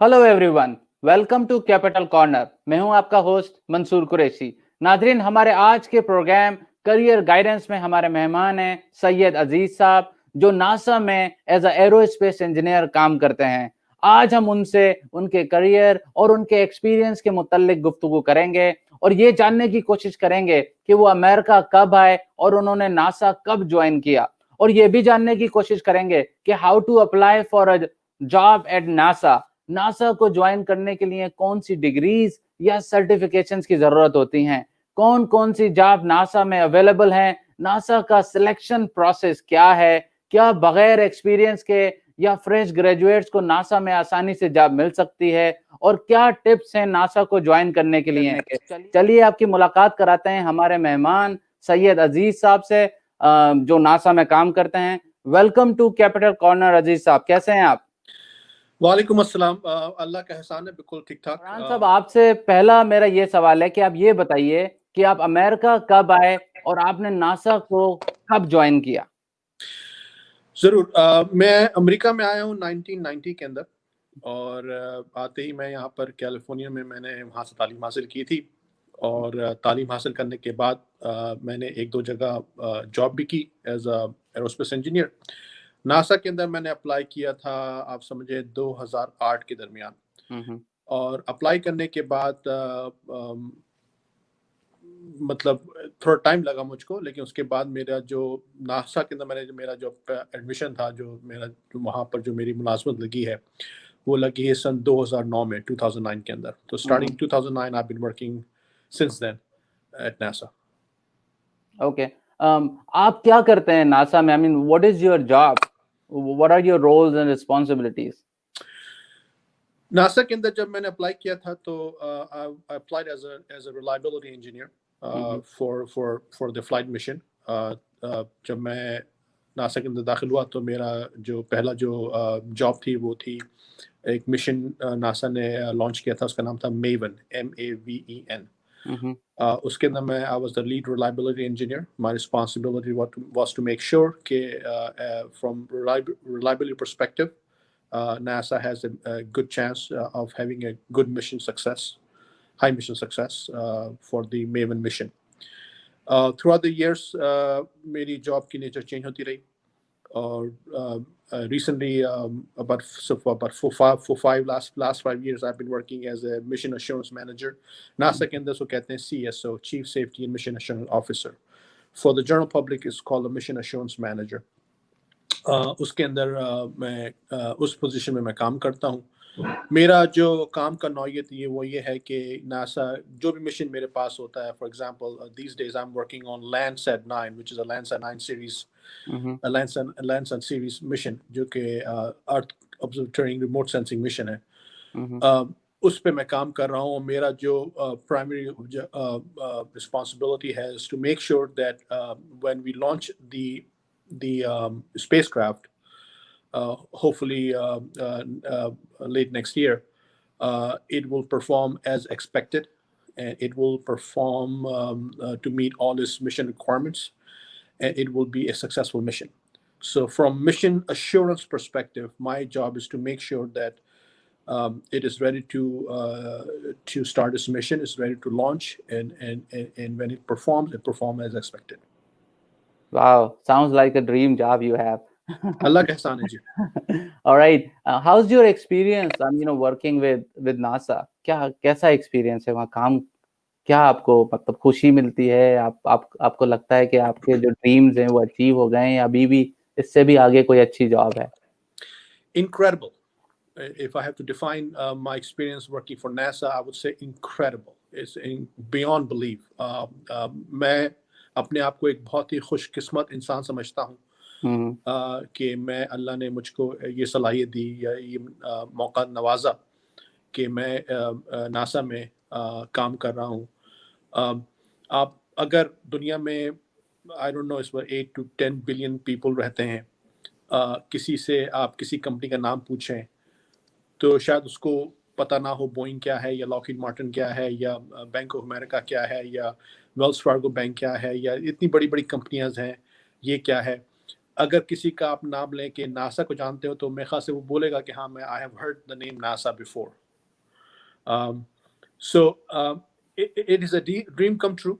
Hello everyone, welcome to capital corner. मैं हूं आपका होस्ट मंसूर कुरैशी। नाजरीन, हमारे आज के प्रोग्राम करियर गाइडेंस में हमारे मेहमान हैं सैयद अजीज साहब, जो नासा में एज अ एरोस्पेस इंजीनियर काम करते हैं। आज हम उनसे उनके करियर और उनके एक्सपीरियंस के मुतालिक गुफ्तगू करेंगे और ये जानने की कोशिश करेंगे कि वो अमेरिका कब आए और उन्होंने नासा कब ज्वाइन किया, और ये भी जानने की कोशिश करेंगे कि how to apply for a job at NASA को ज्वाइन करने के लिए कौन सी डिग्रीज या सर्टिफिकेशंस की जरूरत होती हैं, कौन कौन सी जॉब नासा में अवेलेबल हैं, नासा का सिलेक्शन प्रोसेस क्या है, क्या बगैर एक्सपीरियंस के या फ्रेश ग्रेजुएट्स को नासा में आसानी से जॉब मिल सकती है, और क्या टिप्स हैं नासा को ज्वाइन करने के लिए। चलिए आपकी मुलाकात कराते हैं हमारे मेहमान सैयद अजीज साहब से, जो नासा में काम करते हैं। Welcome to capital corner. Aziz साहब, कैसे हैं आप? वालेकुम अस्सलाम। अल्लाह का एहसान है, बिल्कुल ठीक ठाक। फरहान साहब, आपसे पहला मेरा ये सवाल है कि आप ये बताइए कि आप अमेरिका कब आए और आपने नासा को कब ज्वाइन किया? जरूर। मैं अमेरिका में आया हूँ 1990 के अंदर, और आते ही मैं यहाँ पर कैलिफोर्निया में मैंने वहाँ से तालीम हासिल की थी। और तालीम हासिल करने के बाद मैंने एक दो जगह जॉब भी की as a aerospace engineer. NASA के अंदर मैंने अप्लाई किया था, आप समझे 2008 के दरमियान। और अप्लाई करने के बाद मतलब थोड़ा टाइम लगा मुझको, लेकिन उसके बाद मेरा जो नासा के अंदर मेरा जो एडमिशन था, जो मेरा जो वहाँ पर जो मेरी मुलाजमत लगी है, वो लगी है सन 2009 में, 2009 के अंदर। तो starting 2009 I been working since then at NASA. Okay, आप क्या करते हैं नासा में? I mean, what is your job? What are your roles and responsibilities? NASA के अंदर जब मैंने अप्लाई किया था तो I applied as a reliability engineer for the flight mission. जब मैं नासा के अंदर दाखिल हुआ तो मेरा जो पहला जो जॉब थी वो थी एक मिशन नासा ने लॉन्च किया था, उसका नाम था मेवन, MAVEN। उसके अंदर मैं I was the lead reliability engineer. My responsibility was to make sure कि from reliability perspective, NASA has a good chance of having a good mission success, high mission success for the Maven mission. Throughout the years, मेरी job की nature change होती रही, और recently about last 5 years I've been working as a mission assurance manager. NASA के अंदर उसको कहते हैं CSO, Chief Safety and Mission Assurance Officer. For the general public is called a mission assurance manager. उसके अंदर मैं उस पोजीशन में मैं काम करता हूँ। मेरा जो काम का नौयत ये है कि नासा जो भी मिशन मेरे पास होता है, for example these days I'm working on Landsat 9, which is a Landsat 9 series, a Landsat series mission, जो कि अर्थ ऑब्जर्वेटरी रिमोट सेंसिंग मिशन है। उस पे मैं काम कर रहा हूँ। मेरा जो प्राइमरी रिस्पॉन्सिबिलिटी है to make sure that when we launch the spacecraft, hopefully late next year, it will perform as expected, and it will perform to meet all its mission requirements, and it will be a successful mission. So from mission assurance perspective, my job is to make sure that it is ready to start its mission, is ready to launch, and when it performs as expected. Wow, sounds like a dream job you have. अल्लाह का एहसान है जी। All right, how's your experience? Working with NASA. कैसा experience है वहाँ काम? क्या आपको मतलब खुशी मिलती है? आपको लगता है कि आपके जो ड्रीम्स हैं वो अचीव हो गए हैं, या अभी भी इससे भी आगे कोई अच्छी जॉब है? Incredible. If I have to define my experience working for NASA, I would say incredible. It's beyond belief. मैं अपने आप को एक बहुत ही खुशकिस्मत इंसान समझता हूँ कि मैं अल्लाह ने मुझको ये सलाहियत दी या ये मौका नवाजा कि मैं नासा में काम कर रहा हूँ। आप अगर दुनिया में आई डोंट नो इस पर 8 to 10 बिलियन पीपल रहते हैं, किसी से आप किसी कंपनी का नाम पूछें तो शायद उसको पता ना हो बोइंग क्या है, या लॉकहीड मार्टिन क्या है, या बैंक ऑफ अमेरिका क्या है, या वेल्स फार्गो बैंक क्या है, या इतनी बड़ी बड़ी कंपनियां हैं ये क्या है। अगर किसी का आप नाम लें कि नासा को जानते हो, तो मेरे ख्याल से वो बोलेगा कि हाँ, मैं I have heard the name NASA before. So it is a dream come true.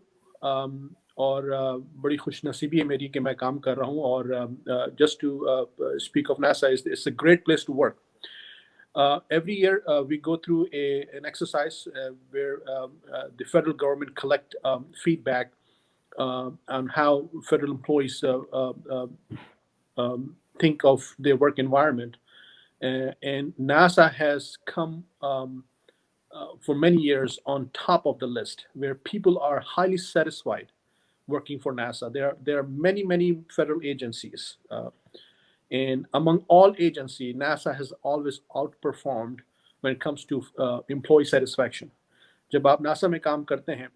और बड़ी खुशनसीबी है मेरी कि मैं काम कर रहा हूँ. और just to speak of NASA, it's a great place to work. Every year we go through an exercise where the federal government collect feedback on how federal employees think of their work environment. And NASA has come for many years on top of the list, where people are highly satisfied working for NASA. There are many federal agencies, and among all agencies, NASA has always outperformed when it comes to employee satisfaction. जब आप NASA में काम करते हैं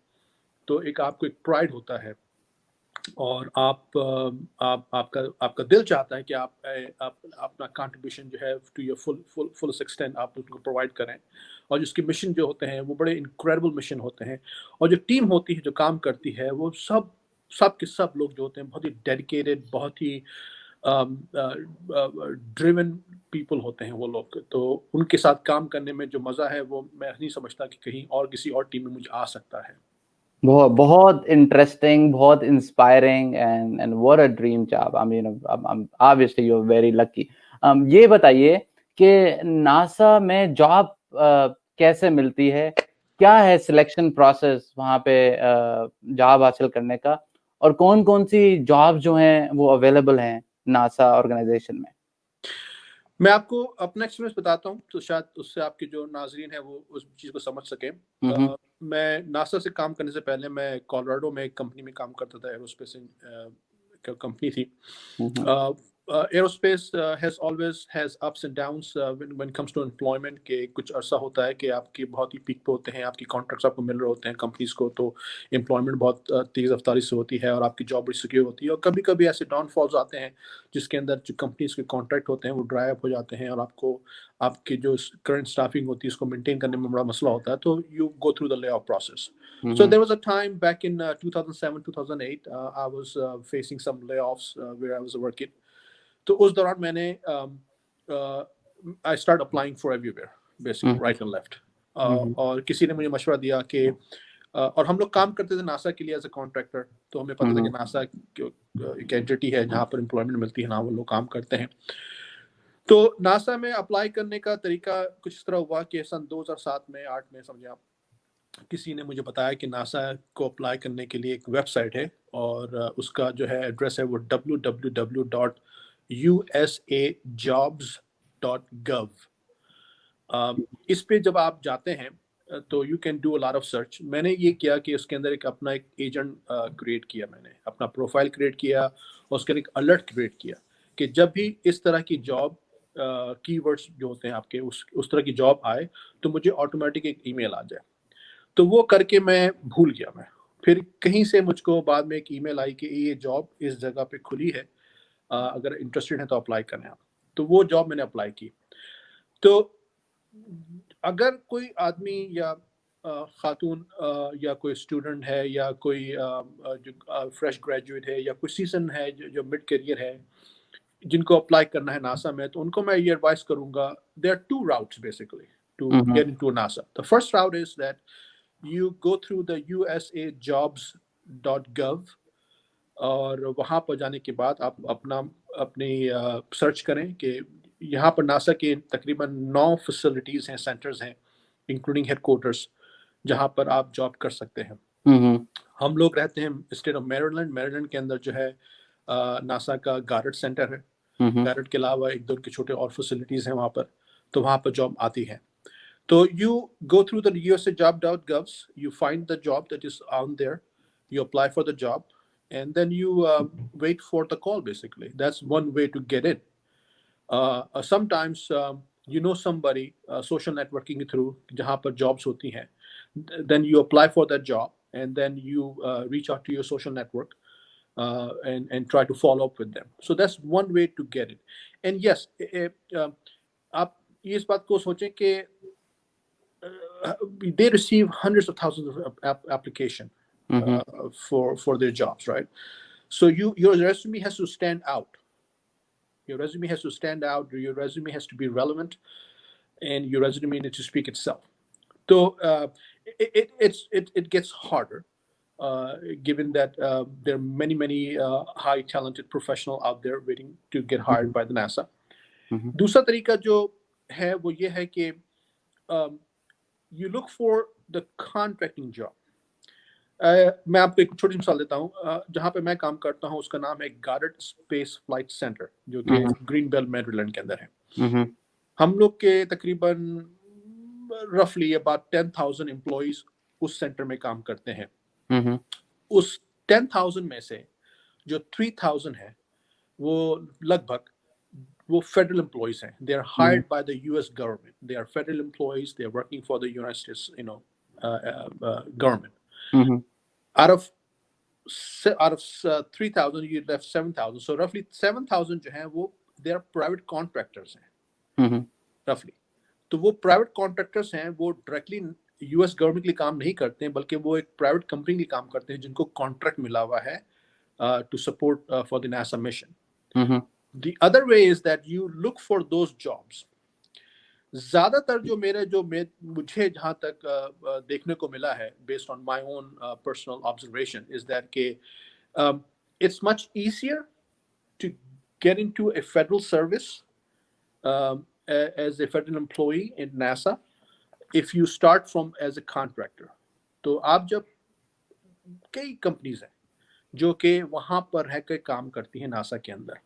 तो आपको एक pride होता है, और आपका दिल चाहता है कि आप अपना कंट्रीब्यूशन जो है टू योर फुल एक्सटेंट आप उनको प्रोवाइड करें. और जिसके मिशन जो होते हैं वो बड़े इनक्रेडिबल मिशन होते हैं. और जो टीम होती है जो काम करती है, वो सब के सब लोग जो होते हैं बहुत ही डेडिकेटेड, बहुत ही ड्रिवन पीपल होते हैं वो लोग. तो उनके साथ काम करने में जो मज़ा है वो मैं नहीं समझता कि कहीं और किसी और टीम में मुझे आ सकता है. बहुत बहुत इंटरेस्टिंग, बहुत inspiring, and what a dream job. I mean obviously you are very lucky. ये बताइए कि नासा में जॉब कैसे मिलती है, क्या है सिलेक्शन प्रोसेस वहाँ पे जॉब हासिल करने का, और कौन कौन सी जॉब जो हैं वो अवेलेबल हैं नासा ऑर्गेनाइजेशन में? मैं आपको अपना एक्सपीरियंस बताता हूँ, तो शायद उससे आपके जो नाजरीन है वो उस चीज़ को समझ सकें. मैं नासा से काम करने से पहले मैं कोलोराडो में एक कंपनी में काम करता था. एरोस्पेस कंपनी थी. Aerospace has always has ups and downs when it comes to employment. के कुछ अरसा होता है कि आपके बहुत ही पीक पे होते हैं, आपकी कॉन्ट्रैक्ट्स आपको मिल रहे होते हैं कंपनीज को, तो एम्प्लॉयमेंट बहुत तेज़ रफ्तारी से होती है और आपकी जॉब बड़ी सिक्योर होती है. और कभी कभी ऐसे डाउनफॉल्स आते हैं जिसके अंदर जो कंपनीज के कॉन्ट्रैक्ट होते हैं वो ड्राई अप हो जाते हैं, और आपको आपकी जो करंट स्टाफिंग होती है उसको मेंटेन करने में बड़ा मसला होता है. तो you go through the lay off process. So there was a time back in 2007, 2008, I was facing some layoffs where I was working. तो उस दौरान मैंने I start applying for everywhere, basically right and left. और किसी ने मुझे मशवरा दिया कि और हम लोग काम करते थे नासा के लिए एज ए कॉन्ट्रैक्टर, तो हमें पता था कि नासा एक एंटिटी है जहाँ पर एम्प्लॉयमेंट मिलती है ना, वो लोग काम करते हैं. तो नासा में अप्लाई करने का तरीका कुछ इस तरह हुआ कि सन 2007 में 8 में समझे आप, किसी ने मुझे बताया कि नासा को अप्लाई करने के लिए एक वेबसाइट है, और उसका जो है एड्रेस है वो www.usajobs.gov. इस पे जब आप जाते हैं तो you can do a lot of search. मैंने ये किया कि उसके अंदर अपना एक एजेंट क्रिएट किया, मैंने अपना प्रोफाइल क्रिएट किया, और उसके एक अलर्ट क्रिएट किया कि जब भी इस तरह की जॉब कीवर्ड्स जो होते हैं आपके उस तरह की जॉब आए तो मुझे ऑटोमेटिक एक ईमेल आ जाए. तो वो करके मैं भूल गया. मैं फिर कहीं से मुझको बाद में एक ईमेल आई कि ये जॉब इस जगह पे खुली है, अगर इंटरेस्टेड है तो अप्लाई करें आप. तो वो जॉब मैंने अप्लाई की. तो अगर कोई आदमी या खातून या कोई स्टूडेंट है या कोई जो फ्रेश ग्रेजुएट है या कोई सीजन है जो मिड करियर है जिनको अप्लाई करना है नासा में, तो उनको मैं ये एडवाइस करूंगा. There are two routes basically to get into NASA. The first route is that you go through the usajobs.gov, और वहाँ पर जाने के बाद आप अपनी सर्च करें कि यहाँ पर नासा के तकरीबन 9 फैसिलिटीज़ हैं, सेंटर्स हैं, इंक्लूडिंग हेडक्वार्टर्स, जहाँ पर आप जॉब कर सकते हैं. हम लोग रहते हैं स्टेट ऑफ मैरीलैंड. मैरीलैंड के अंदर जो है नासा का गार्ड सेंटर है. गार्ड के अलावा एक दो के छोटे और फैसिलिटीज़ हैं वहाँ पर, तो वहाँ पर जॉब आती है. So you go through the usajobs.gov, you find the job that is on there, you apply for the job, and then you wait for the call, basically. That's one way to get in. Sometimes you know somebody social networking through जहाँ पर jobs होती हैं, then you apply for that job, and then you reach out to your social network and try to follow up with them. So that's one way to get it. And yes, आप इस बात को सोचें कि they receive hundreds of thousands of application for their jobs, right? So your resume has to stand out. Your resume has to stand out. Your resume has to be relevant, and your resume needs to speak itself. So it gets harder, given that there are many high talented professional out there waiting to get hired by the NASA. दूसरा तरीका जो है वो ये है कि you look for the contracting job. मैं आपको एक छोटी मिसाल देता हूँ. जहाँ पे मैं काम करता हूँ उसका नाम है गार्डेड स्पेस फ्लाइट सेंटर, जो कि ग्रीन बेल मैरीलैंड के अंदर है. हम लोग के तकरीबन रफली अबाउट 10,000 एम्प्लॉइज उस सेंटर में काम करते हैं. उस 10,000 में से जो 3,000 है वो लगभग वो फेडरल एम्प्लॉइज हैं. They are hired by the US government. They are federal employees. They are working for the United States government. out of 3,000 you left 7,000, so roughly 7,000 जो हैं वो they are private contractors हैं. roughly. तो वो private contractors हैं, वो directly US government के लिए काम नहीं करते हैं, बल्कि वो एक प्राइवेट कंपनी के लिए काम करते हैं जिनको कॉन्ट्रैक्ट मिला हुआ है to support for the NASA mission. The other way is that you look for those jobs. ज्यादातर मुझे जहां तक देखने को मिला है, based on my own personal observation, is that के it's much easier to get into a federal service as a federal employee in NASA if you start from as a contractor. तो आप जब कई कंपनीज हैं जो कि वहाँ पर रह के काम करती हैं नासा के अंदर,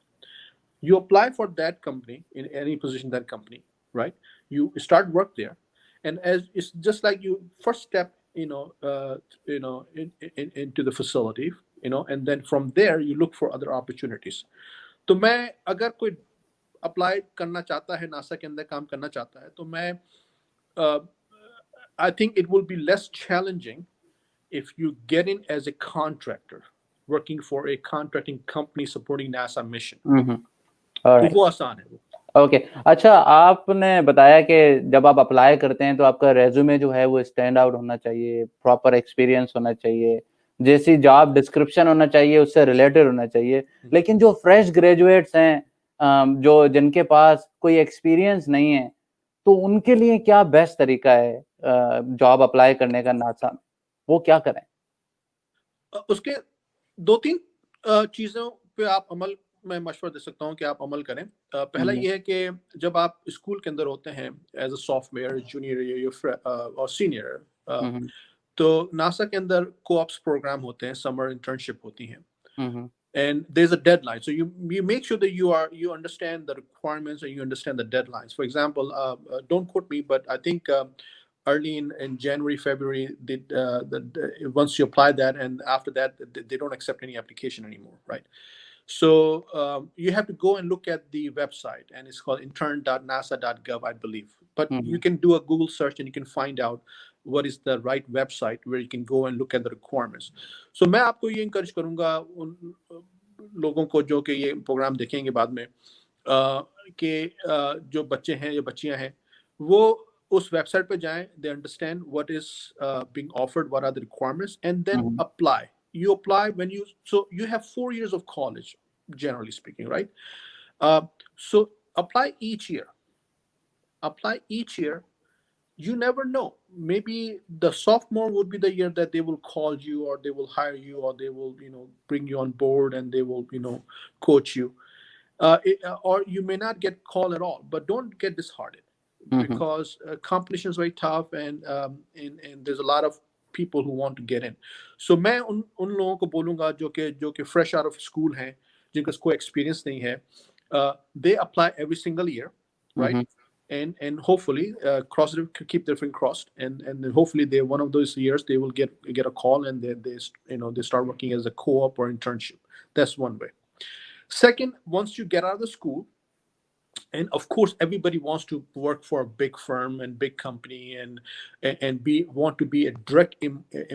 you apply for that company in any position that company, right? You start work there, and as it's just like you first step, into the facility, and then from there you look for other opportunities. तो मैं अगर कोई apply करना चाहता है, NASA के अंदर काम करना चाहता है, तो मैं I think it will be less challenging if you get in as a contractor working for a contracting company supporting NASA mission. तो वो आसान है. ओके, अच्छा, आपने बताया कि जब आप अप्लाई करते हैं तो आपका रेज्यूमे जो है वो स्टैंड आउट होना चाहिए, प्रॉपर एक्सपीरियंस होना चाहिए, जैसी जॉब डिस्क्रिप्शन होना चाहिए उससे रिलेटेड होना चाहिए. लेकिन जो फ्रेश ग्रेजुएट्स हैं, जो जिनके पास कोई एक्सपीरियंस नहीं है, तो उनके लिए क्या बेस्ट तरीका है जॉब अप्लाई करने का नासा, वो क्या करें? उसके 2-3 चीजों पे आप अमल, मैं मशवरा दे सकता हूँ कि आप अमल करें. पहला ये है कि जब आप स्कूल के अंदर होते हैं एज अ सॉफ्टवेयर जूनियर और सीनियर, तो नासा के अंदर कोऑप्स प्रोग्राम होते हैं, समर इंटर्नशिप होती हैं. And there's a deadline, so you make sure that you understand the requirements and you understand the deadlines. For example, don't quote me, but I think early in January, February, once you apply that, and after that they don't accept any application anymore, right? So you have to go and look at the website, and it's called intern.nasa.gov, I believe. But you can do a Google search and you can find out what is the right website where you can go and look at the requirements. So मैं आपको ये encourage करूँगा उन लोगों को जो कि ये प्रोग्राम देखेंगे बाद में, कि जो बच्चे हैं या बच्चियां हैं वो उस वेबसाइट पे जाएं, they understand what is being offered, what are the requirements, and then apply. You apply when so you have 4 years of college, generally speaking, right? So apply each year. You never know. Maybe the sophomore would be the year that they will call you, or they will hire you, or they will, bring you on board, and they will, coach you. Or you may not get called at all. But don't get disheartened, because competition is very tough, and there's a lot of people who want to get in. So मैं उन लोगों को बोलूँगा जो कि fresh out of school हैं, जिनका कोई experience नहीं है, they apply every single year, right? And hopefully keep their finger crossed, and hopefully they, one of those years they will get a call, and they start working as a co-op or internship. That's one way. Second, once you get out of the school, and of course everybody wants to work for a big firm and big company, and want to be a direct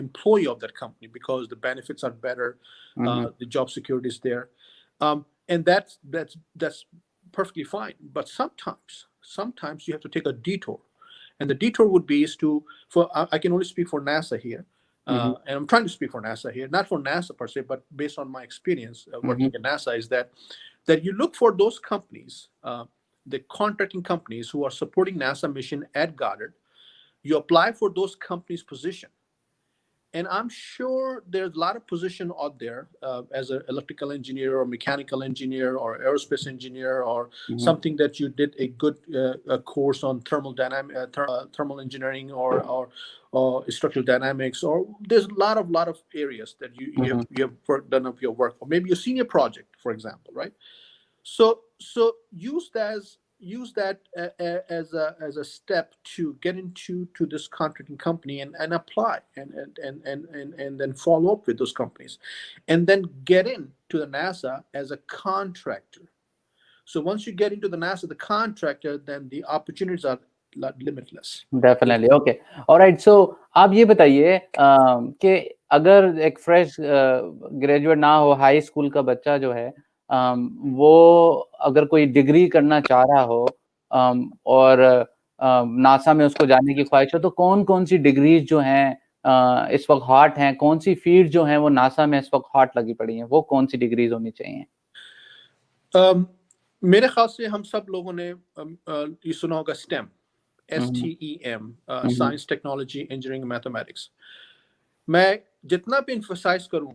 employee of that company, because the benefits are better, the job security is there, and that's perfectly fine. But sometimes you have to take a detour, and the detour would be I can only speak for NASA here, and I'm trying to speak for NASA here, not for NASA per se, but based on my experience working at NASA, is that that you look for those companies, the contracting companies who are supporting NASA mission at Goddard. You apply for those companies' position. And I'm sure there's a lot of position out there as an electrical engineer or mechanical engineer or aerospace engineer or something that you did a good course on thermal engineering or structural dynamics, or there's a lot of areas that you have done of your work, or maybe a senior project, for example, right? So use that as a step to get into this contracting company and apply and then follow up with those companies, and then get into the NASA as a contractor. So once you get into the NASA, the contractor, then the opportunities are limitless. Definitely. Okay. All right. So आप ये बताइए कि अगर एक fresh graduate ना हो, high school का बच्चा जो है वो अगर कोई डिग्री करना चाह रहा हो और नासा में उसको जाने की ख्वाहिश हो, तो कौन-कौन सी डिग्रीज जो हैं इस वक्त हॉट हैं, कौन सी फील्ड जो हैं वो नासा में इस वक्त हॉट लगी पड़ी हैं, वो कौन सी डिग्रीज होनी चाहिए? मेरे ख्याल से हम सब लोगों ने ये सुना होगा STEM, STEM, science, technology, engineering, mathematics. मैं जितना भी एम्फसाइज करूं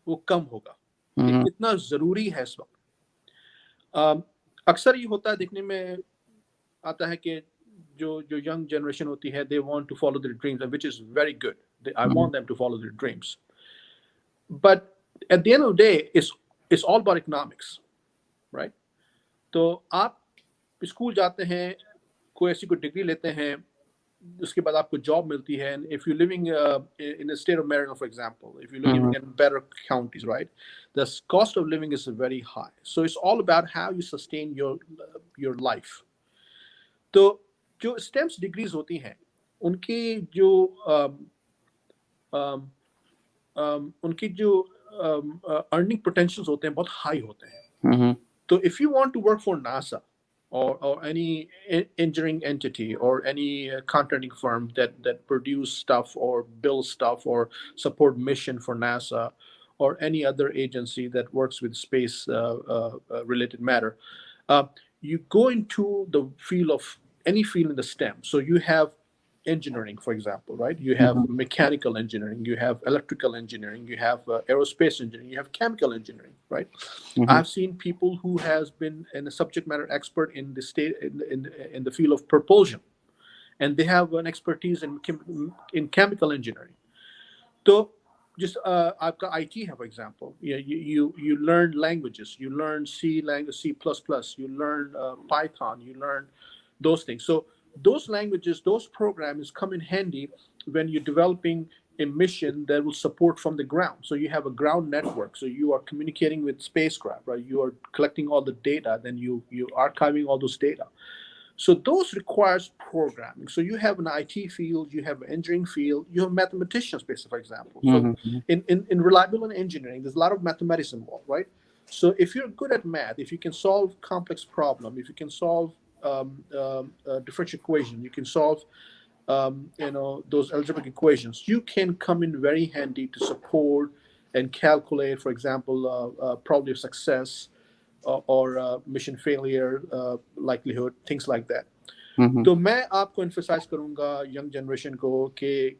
वो कम होगा. ये कितना जरूरी है इस वक्त. अक्सर ये होता है, देखने में आता है कि जो यंग जनरेशन होती है, they want to follow their dreams, which is very good. I want them to follow their dreams. But at the end of the day, it's all about economics, right? तो आप school जाते हैं, कोई ऐसी कोई degree लेते हैं, उसके बाद आपको जॉब मिलती है. And if you're living in the state of Maryland, for example, if you're living in better counties, right, the cost of living is very high. So it's all about how you sustain your life. तो जो STEM degrees होती हैं, उनकी जो earning potentials होते हैं बहुत high होते हैं. So if you want to work for NASA or any engineering entity or any contracting firm that produce stuff or build stuff or support mission for NASA or any other agency that works with space related matter, you go into the field of any field in the STEM. So you have engineering, for example, right? You have mechanical engineering, you have electrical engineering, you have aerospace engineering, you have chemical engineering, right? I've seen people who has been a subject matter expert in the state in the field of propulsion, and they have an expertise in chemical engineering. So just I've got IT here, for example. You learn languages, you learn C language, C++, you learn Python, you learn those things. So those languages, those programs come in handy when you're developing a mission that will support from the ground. So you have a ground network. So you are communicating with spacecraft, right? You are collecting all the data, then you archiving all those data. So those requires programming. So you have an IT field, you have an engineering field, you have mathematicians, for example. So in reliability engineering, there's a lot of mathematics involved, right? So if you're good at math, if you can solve complex problem, if you can solve differential equation, you can solve those algebraic equations, you can come in very handy to support and calculate, for example, probability of success or mission failure likelihood, things like that. तो मैं आपको emphasize करूंगा young generation को कि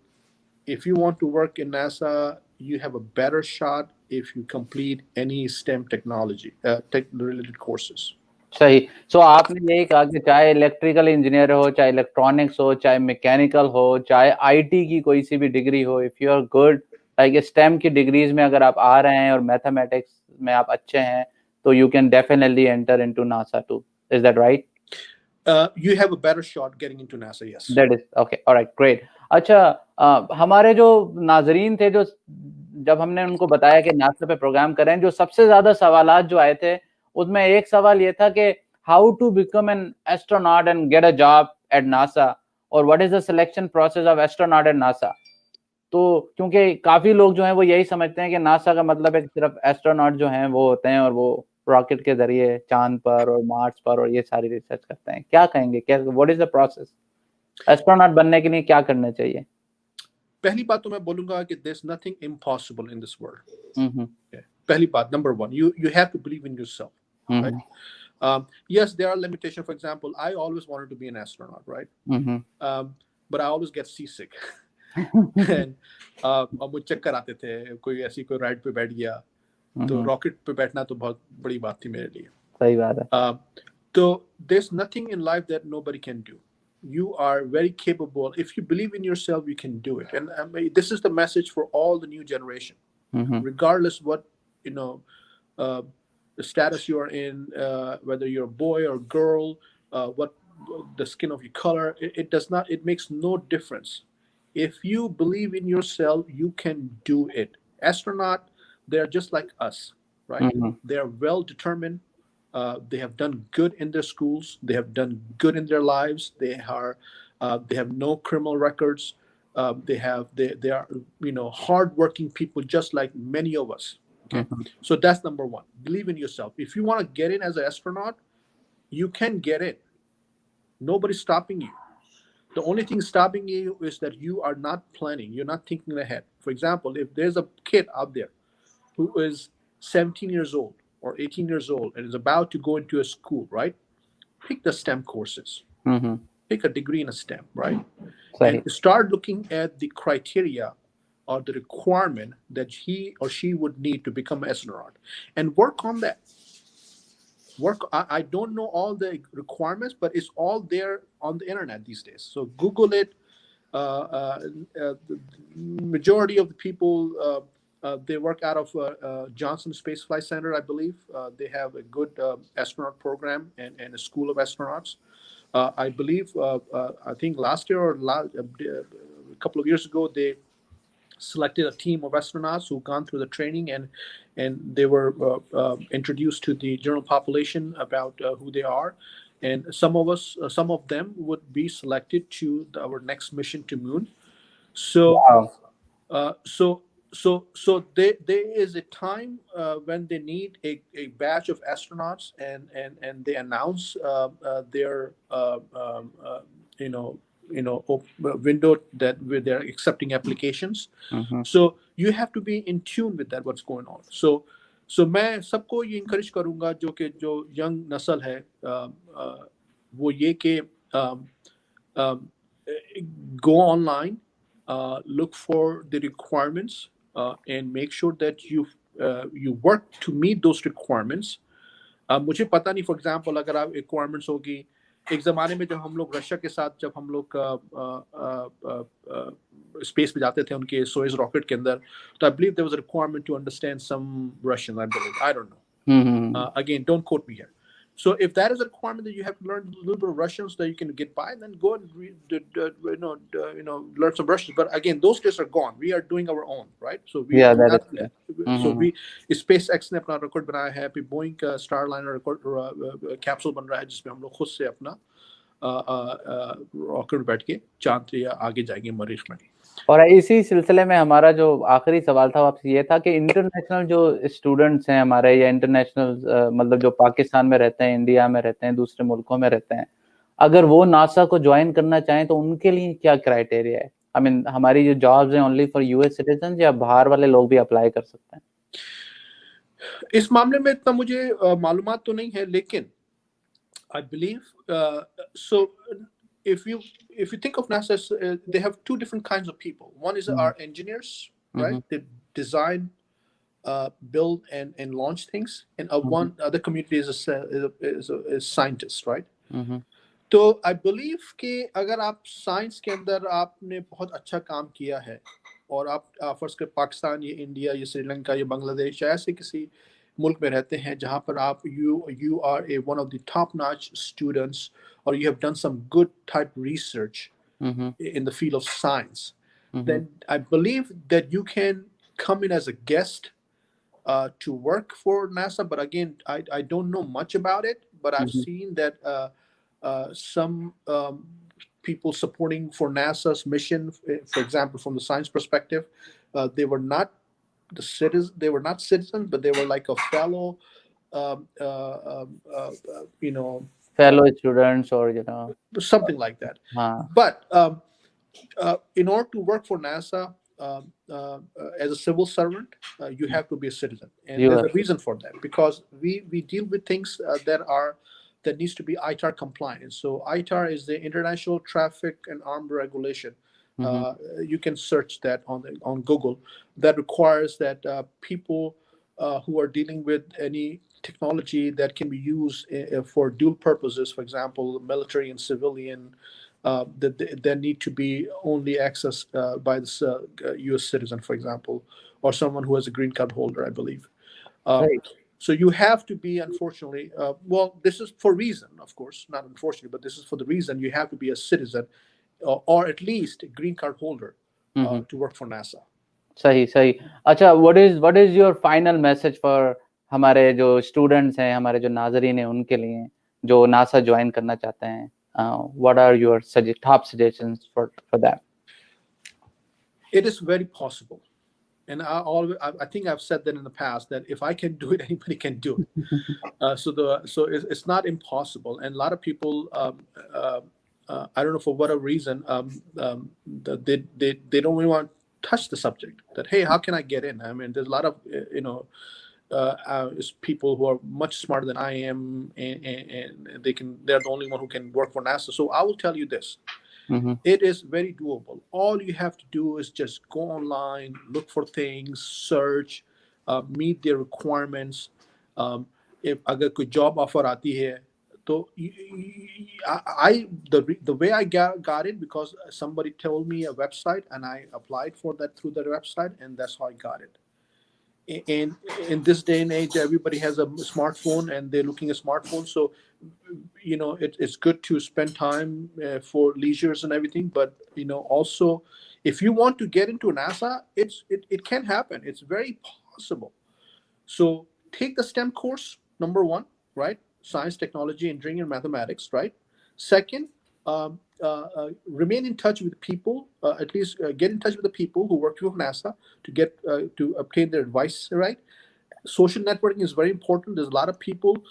if you want to work in NASA, you have a better shot if you complete any STEM technology related courses. सही. सो आपने यही कहा कि चाहे इलेक्ट्रिकल इंजीनियर हो, चाहे इलेक्ट्रॉनिक्स हो, चाहे मैकेनिकल हो, चाहे आईटी की कोई सी भी डिग्री हो, if you are good like STEM की डिग्रीज में अगर आप आ रहे हैं और मैथमेटिक्स में आप अच्छे हैं, तो you can definitely enter into NASA too. Is that right? You have a better shot getting into NASA, yes. That is okay. All right, great. अच्छा, हमारे जो नाजरीन थे, जो जब हमने उनको बताया कि नासा पे प्रोग्राम करें, जो सबसे ज्यादा सवालात जो आए थे, उसमें एक सवाल ये था कि how to become an astronaut and get a job at NASA, और what is the selection process of astronaut at NASA. तो क्योंकि काफी लोग जो हैं वो यही समझते हैं कि नासा का मतलब है कि सिर्फ एस्ट्रोनॉट जो हैं वो होते हैं और वो रॉकेट के जरिए चांद पर और मार्स पर और ये सारी रिसर्च करते हैं. क्या कहेंगे, क्या what is the process? Astronaut बनने के लिए क्या करना चाहिए? पहली बात तो मैं बोलूंगा कि there's nothing impossible in this world. पहली बात, number one, you have to believe in yourself. right? Yes, there are limitations. For example, I always wanted to be an astronaut, right? But I always get seasick. And अब मुझे चक्कर आते थे, कोई ऐसी कोई राइड पे बैठ गया तो रॉकेट पे बैठना तो बहुत बड़ी बात थी मेरे लिए. सही बात है. So there's nothing in life that nobody can do. You are very capable. If you believe in yourself, you can do it. And this is the message for all the new generation, regardless what the status you are in, whether you're a boy or girl, what the skin of your color. It does not. It makes no difference. If you believe in yourself, you can do it. Astronaut, they're just like us, right? They are well determined. They have done good in their schools. They have done good in their lives. They have no criminal records. They are hardworking people just like many of us. Okay, so that's number one. Believe in yourself. If you want to get in as an astronaut, you can get in. Nobody's stopping you. The only thing stopping you is that you are not planning. You're not thinking ahead. For example, if there's a kid out there who is 17 years old or 18 years old and is about to go into a school, right? Pick the STEM courses. Pick a degree in a STEM, right? And start looking at the criteria or the requirement that he or she would need to become an astronaut and work on that. I don't know all the requirements, but it's all there on the internet these days. So Google it. The majority of the people, they work out of Johnson Spaceflight Center, I believe. They have a good astronaut program and a school of astronauts. I believe, I think last year or a couple of years ago, they selected a team of astronauts who've gone through the training and they were introduced to the general population about who they are. And some of them would be selected to our next mission to Moon. So, so there is a time when they need a batch of astronauts, and they announce their window that where they're accepting applications. So you have to be in tune with that, what's going on. So मैं सबको ये encourage करूँगा जो young नस्ल है वो ये कि go online, look for the requirements, and make sure that you work to meet those requirements. मुझे पता नहीं, फॉर एग्जांपल अगर आप रिक्वायरमेंट्स होगी, एक ज़माने में जब हम लोग रशिया के साथ जब हम लोग स्पेस पे जाते थे उनके सोयुज़ रॉकेट के अंदर, तो I believe there was a requirement to understand some Russian, I believe, I don't know, again don't quote me here. So if that is a requirement that you have to learn a little bit of Russian so that you can get by, then go and learn some Russian. But again, those days are gone. We are doing our own, right? So so we SpaceX ने अपना record बनाया है, फिर Boeing का Starliner record capsule बन रहा है जिसमें हम लोग खुद से अपना रॉकेट बैठ के चांद या आगे जाएंगे मरीज में. और इसी सिलसिले में हमारा जो आखिरी सवाल था आपसे ये था कि इंटरनेशनल जो स्टूडेंट्स हैं हमारे, या इंटरनेशनल मतलब जो पाकिस्तान में रहते हैं, इंडिया में रहते हैं, दूसरे मुल्कों में रहते हैं, अगर वो नासा को ज्वाइन करना चाहें तो उनके लिए क्या क्राइटेरिया है? आई मीन हमारी जो जॉब्स हैं ओनली फॉर यूएस सिटीजन या बाहर वाले लोग भी अप्लाई कर सकते हैं? इस मामले में इतना मुझे मालूमात तो नहीं है, लेकिन I believe so. If you think of NASA, they have two different kinds of people. One is our engineers, right? They design, build, and launch things. And one other community is scientists, right? तो I believe कि अगर आप science के अंदर आपने बहुत अच्छा काम किया है और आप फर्ज कर पाकिस्तान या इंडिया या श्रीलंका या बांग्लादेश या ऐसे किसी मुल्क में रहते हैं जहाँ पर आप you are one of the top notch students, or you have done some good type research in the field of science, then I believe that you can come in as a guest to work for NASA. But again, I don't know much about it, but I've seen that some people supporting for NASA's mission, for example, from the science perspective, they were not citizens, but they were like a fellow, fellow students, or something like that. But in order to work for NASA, as a civil servant, you have to be a citizen, and You there's are. a reason for that, because we deal with things that needs to be ITAR compliant. So ITAR is the International Traffic and Armed Regulation. You can search that on Google. That requires that people who are dealing with any technology that can be used for dual purposes, for example, military and civilian, that need to be only accessed by the U.S. citizen, for example, or someone who has a green card holder, I believe. Right. So you have to be, unfortunately, well, this is for reason, of course, not unfortunately, but this is for the reason you have to be a citizen or at least a green card holder to work for NASA. सही सही. अच्छा, what is your final message for हमारे जो students हैं, हमारे जो नाज़रीन हैं उनके लिए जो NASA ज्वाइन करना चाहते हैं? What are your top suggestions for that? It is very possible, and I think I've said that in the past, that if I can do it, anybody can do it. So it's not impossible, and a lot of people, I don't know for whatever reason, they don't really want to touch the subject. That, hey, how can I get in? I mean, there's a lot of people who are much smarter than I am, and they're the only one who can work for NASA. So I will tell you this. It is very doable. All you have to do is just go online, look for things, search, meet their requirements. If अगर कोई job offer आती है, तो the way I got it, because somebody told me a website and I applied for that through the website, and that's how I got it. And in this day and age, everybody has a smartphone and they're looking at smartphones. So, it's good to spend time for leisures and everything. But, also, if you want to get into NASA, it can happen. It's very possible. So take the STEM course, number one, right? Science, technology, engineering, and mathematics, right? Second, remain in touch with people, at least get in touch with the people who work with NASA to obtain their advice, right? Social networking is very important. There's a lot of people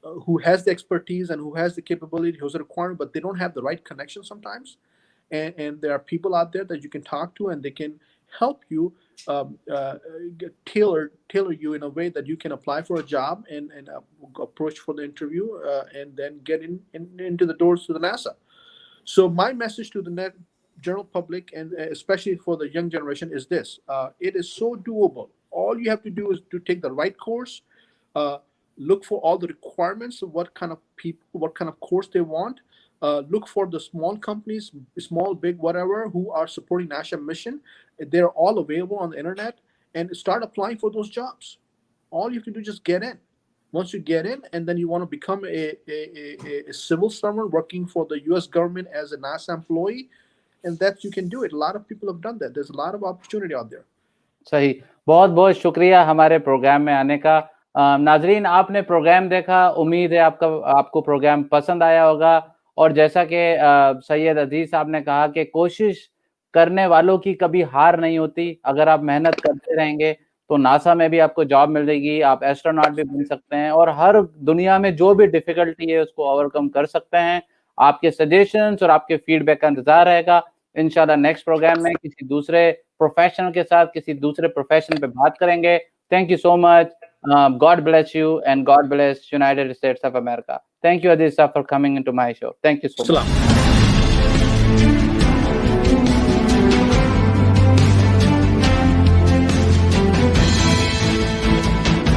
who has the expertise and who has the capability, who has the requirement, but they don't have the right connection sometimes. And there are people out there that you can talk to, and they can help you tailor you in a way that you can apply for a job and approach for the interview and then get into the doors to the NASA. So my message to the general public, and especially for the young generation, is this. It is so doable. All you have to do is to take the right course, look for all the requirements of what kind of people, what kind of course they want. Look for the small companies, small, big, whatever, who are supporting NASA mission. They're all available on the internet, and start applying for those jobs. All you have to do is just get in. Once you get in, and then you want to become a civil servant working for the U.S. government as a NASA employee, and that you can do it. A lot of people have done that. There's a lot of opportunity out there. सही. बहुत बहुत शुक्रिया हमारे programme में आने का. नाजरीन, आपने प्रोग्राम देखा. उम्मीद है आपको प्रोग्राम पसंद आया होगा. और जैसा कि सैयद अजीज साहब ने कहा कि कोशिश करने वालों की कभी हार नहीं होती. अगर आप मेहनत करते रहेंगे तो नासा में भी आपको जॉब मिल जाएगी. आप एस्ट्रोनॉट भी बन सकते हैं और हर दुनिया में जो भी डिफिकल्टी है उसको ओवरकम कर सकते हैं. आपके सजेशंस और आपके फीडबैक का इंतजार रहेगा. इंशाल्लाह नेक्स्ट प्रोग्राम में किसी दूसरे प्रोफेशनल के साथ किसी दूसरे प्रोफेशन पे बात करेंगे. Thank you so much. God bless you and God bless United States of America. Thank you, Aziz, for coming into my show. Thank you so much.